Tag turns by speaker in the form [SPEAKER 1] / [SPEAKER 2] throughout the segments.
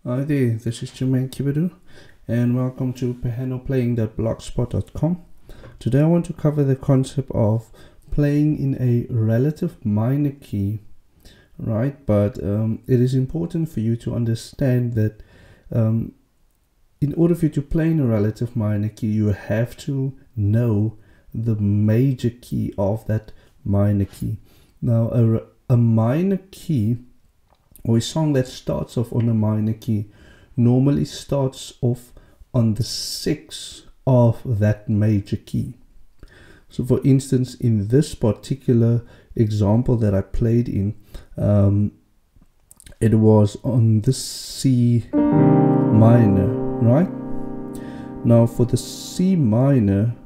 [SPEAKER 1] Hi there, this is Jermaine Kibidu and welcome to pianoplaying.blogspot.com. Today I want to cover the concept of playing in a relative minor key, right? But it is important for you to understand that in order for you to play in a relative minor key, you have to know the major key of that minor key. Now a minor key, or a song that starts off on a minor key, normally starts off on the 6th of that major key. So for instance, in this particular example that I played in, it was on the C minor, right? Now for the C minor,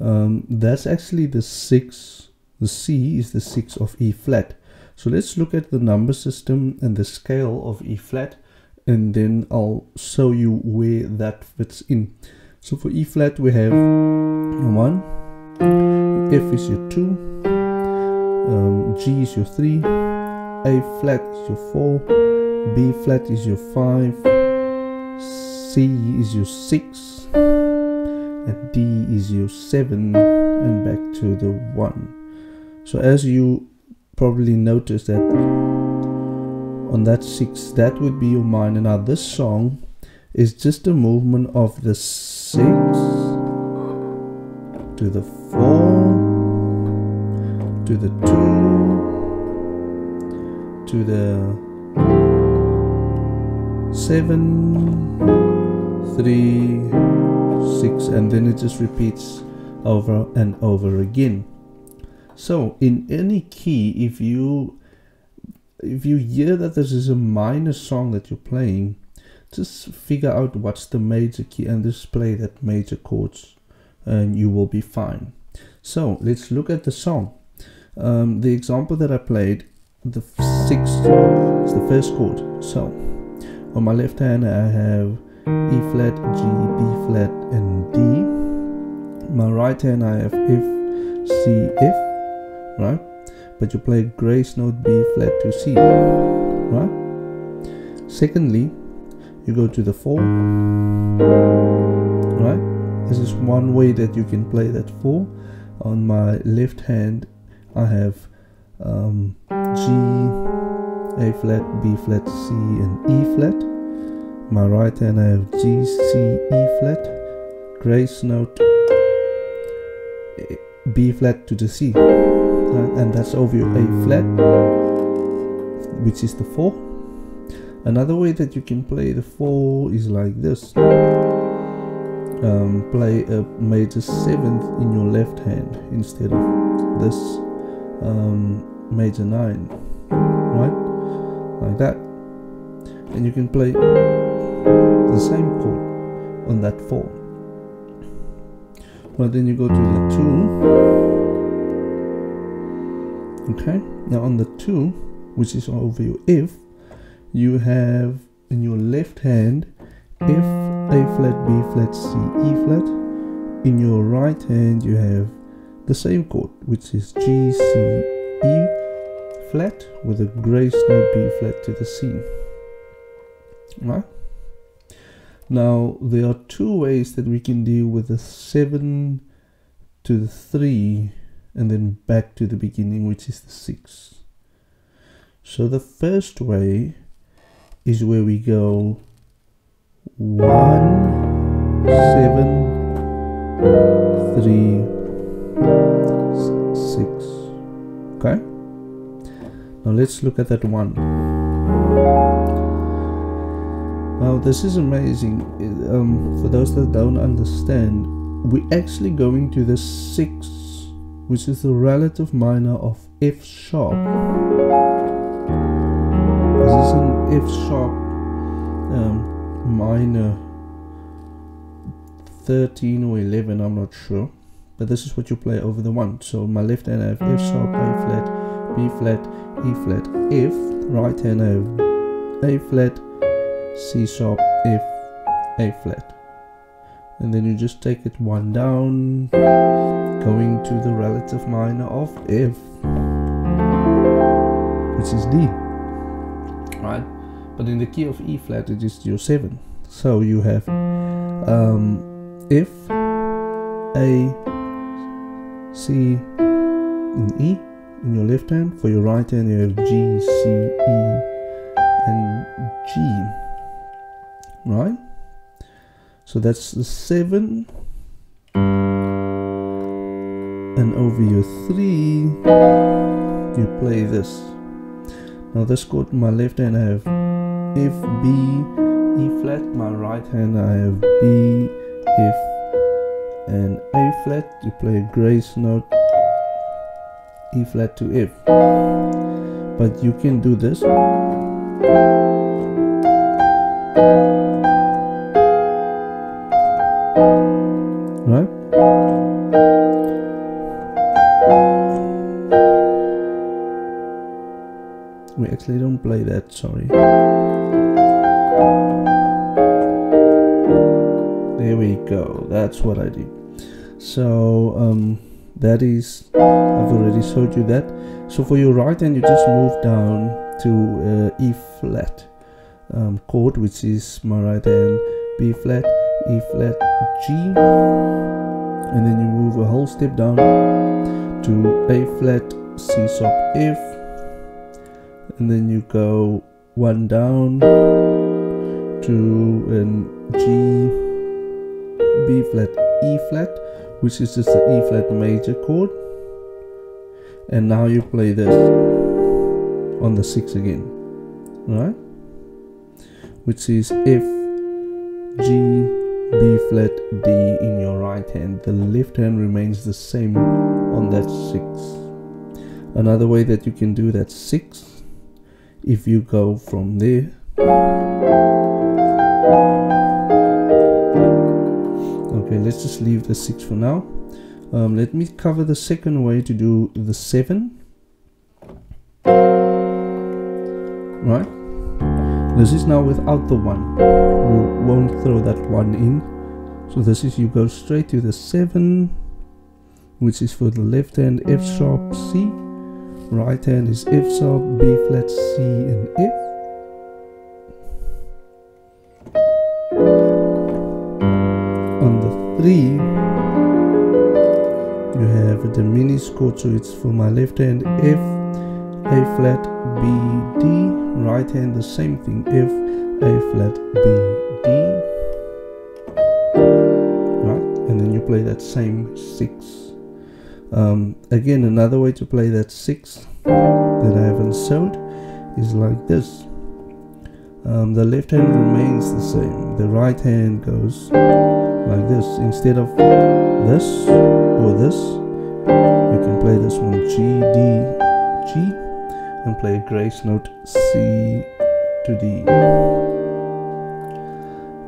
[SPEAKER 1] that's actually the 6th. The C is the 6th of E flat. So let's look at the number system and the scale of E flat, and then I'll show you where that fits in. So for E flat we have 1, F is your 2, G is your 3, A flat is your 4, B flat is your 5, C is your 6, and D is your 7, and back to the 1. So as you probably notice that on that 6, that would be your minor. Now this song is just a movement of the 6 to the 4 to the 2 to the 7, 3, 6, and then it just repeats over and over again. So in any key, if you hear that this is a minor song that you're playing, just figure out what's the major key and just play that major chords and you will be fine. So let's look at the song. The example that I played, the 6th is the first chord. So on my left hand I have E flat, G, B flat and D. My right hand I have F, C, F, right? But you play grace note B flat to C, right? Secondly, you go to the 4, right? This is one way that you can play that 4. On my left hand I have G, A flat, B flat, C and E flat. My right hand I have G, C, E flat, grace note B flat to the C, and that's over your A flat, which is the 4. Another way that you can play the 4 is like this. Play a major 7th in your left hand instead of this major 9, right? Like that. And you can play the same chord on that 4. Well, then you go to the 2. Okay, now on the 2, which is over your F, you have in your left hand F, A flat, B flat, C, E flat. In your right hand you have the same chord, which is G, C, E flat with a grace note B flat to the C, right? Now there are 2 ways that we can deal with the 7 to the 3 and then back to the beginning, which is the 6. So the first way is where we go 1, 7, 3, 6. Okay, now let's look at that 1. Now this is amazing. For those that don't understand, we're actually going to the 6th, which is the relative minor of F sharp. This is an F sharp minor 13 or 11, I'm not sure, but this is what you play over the 1. So my left hand I have F sharp, A flat, B flat, E flat, F. Right hand I have A flat, C sharp, F, A flat, and then you just take it 1 down, going to the relative minor of F, which is D, right? but in the key of E flat it is your 7. So you have F, A, C, and E in your left hand. For your right hand you have G, C, E, and G, right? So that's the 7, and over your 3 you play this. Now this chord, my left hand I have F, B, E flat. My right hand I have B, F, and A flat. You play a grace note, E flat to F. But you can do this. Right? We actually don't play that, sorry. There we go, that's what I did. So that is, I've already showed you that. So for your right hand you just move down to E flat chord, which is my right hand, B flat, E flat, G, and then you move a whole step down to A flat, C sharp, F, and then you go 1 down to G, B flat, E flat, which is just the E flat major chord, and now you play this on the 6 again, right? Which is F, G, B flat, D in your right hand. The left hand remains the same on that 6. Another way that you can do that 6, if you go from there, okay, let's just leave the 6 for now. Let me cover the second way to do the 7. Right? This is now without the 1. We won't throw that 1 in. So this is, you go straight to the 7, which is for the left hand, F sharp, C. Right hand is F sharp, B flat, C, and F. On the 3, you have a diminished chord, so it's for my left hand, F, A flat, B, D. Right hand the same thing, F, A flat, B, D. Right, and then you play that same 6. Again, another way to play that 6 that I haven't showed is like this. The left hand remains the same. The right hand goes like this. Instead of this or this, you can play this one, G, D, G, and play a grace note, C to D.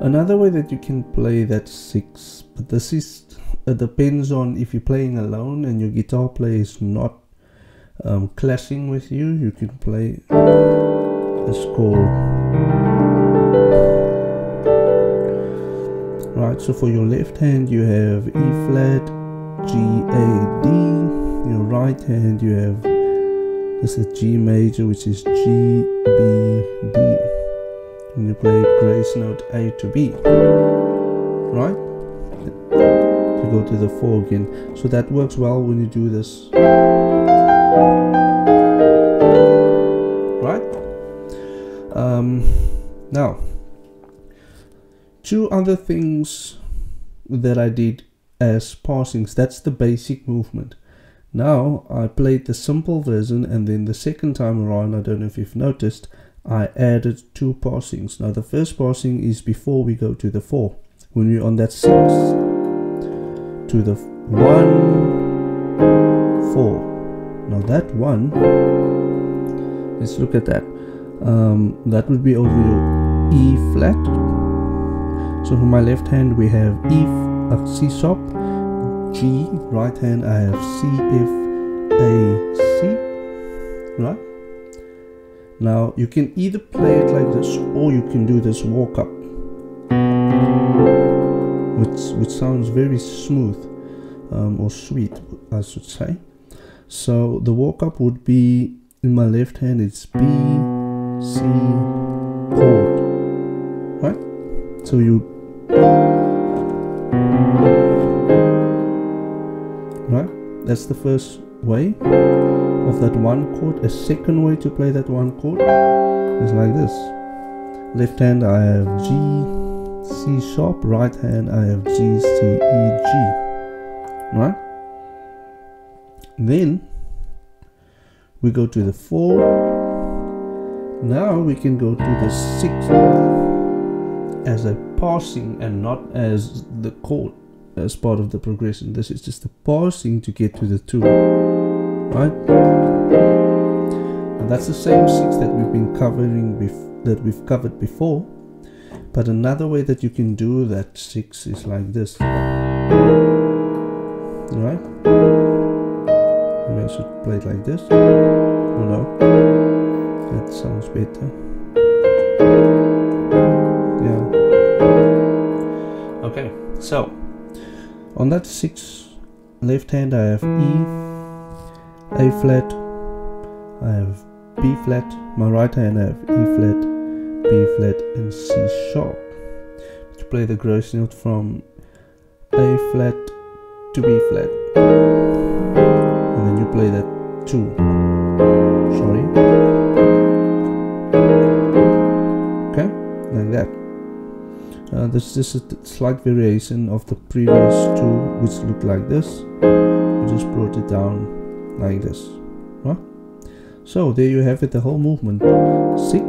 [SPEAKER 1] Another way that you can play that 6, but this is, it depends on if you're playing alone and your guitar player is not clashing with you, you can play this chord. Right, so for your left hand you have E flat, G, A, D. Your right hand you have, this is G major, which is G, B, D. And you play grace note A to B. Right? To go to the 4 again. So that works well when you do this. Right? Now, 2 other things that I did as passings. That's the basic movement. Now I played the simple version, and then the second time around, I don't know if you've noticed, I added 2 passings. Now the first passing is before we go to the 4. When we're on that 6 to the 1, 4. Now that 1, let's look at that. That would be over your E flat. So for my left hand we have E, C sharp, G. Right hand I have C, F, A, C. Right? Now you can either play it like this, or you can do this walk up, which sounds very smooth, or sweet, I should say. So the walk up would be, in my left hand it's B, C, chord, right? So you, right? That's the first way of that one chord. A second way to play that one chord is like this. Left hand I have G, C sharp. Right hand I have G, C, E, G. Right? Then we go to the 4. Now we can go to the 6 as a passing and not as the chord as part of the progression. This is just a passing to get to the 2. Right? And that's the same 6 that we've been covering we've covered before. But another way that you can do that 6 is like this. Right? Maybe I should play it like this. Oh no, that sounds better. Yeah. Okay, so on that 6 left hand I have E, A flat, I have B flat. My right hand I have E flat, B flat and C sharp. To play the gross note from A flat to B flat, and then you play that 2. Sorry. Okay, like that. This is a slight variation of the previous 2, which looked like this. We just brought it down like this. Huh? So there you have it, the whole movement. 6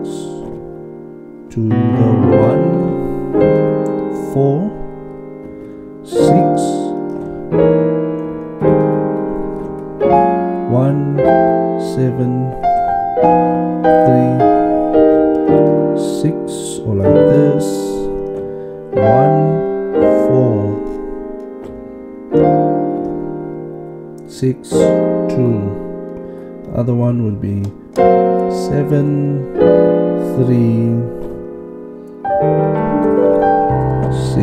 [SPEAKER 1] to the 1, 4, 6, 1, 7, 3, 6, or like this. 1, 4, 6, 2. The other one would be 7, 3, 6.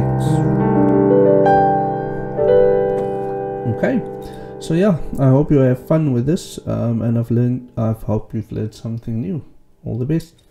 [SPEAKER 1] Okay, so yeah, I hope you have fun with this, and I hope you've learned something new. All the best.